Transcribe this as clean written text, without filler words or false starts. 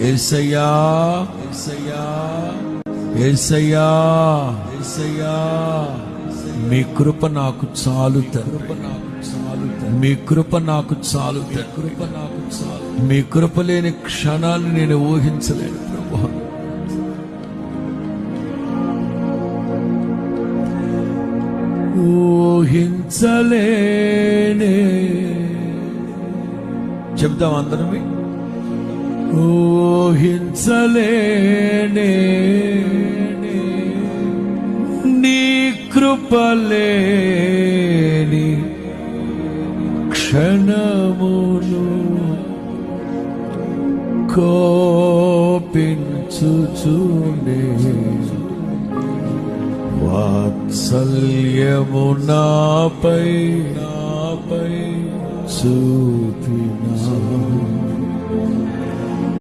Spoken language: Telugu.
యేసయ్యా యేసయ్యా యేసయ్యా యేసయ్యా, మీ కృప నాకు చాలు తండ్రి, మీ కృప నాకు చాలు, మీ కృప లేని క్షణాన్ని నేను ఊహించలేను ప్రభువా. ఊహించలేనే, చెప్దాం అందరమే, ఊహించలేనే నీ కృపలేని క్షణమును కోపించుచునే వాత్సల్యము నాపై చూపినా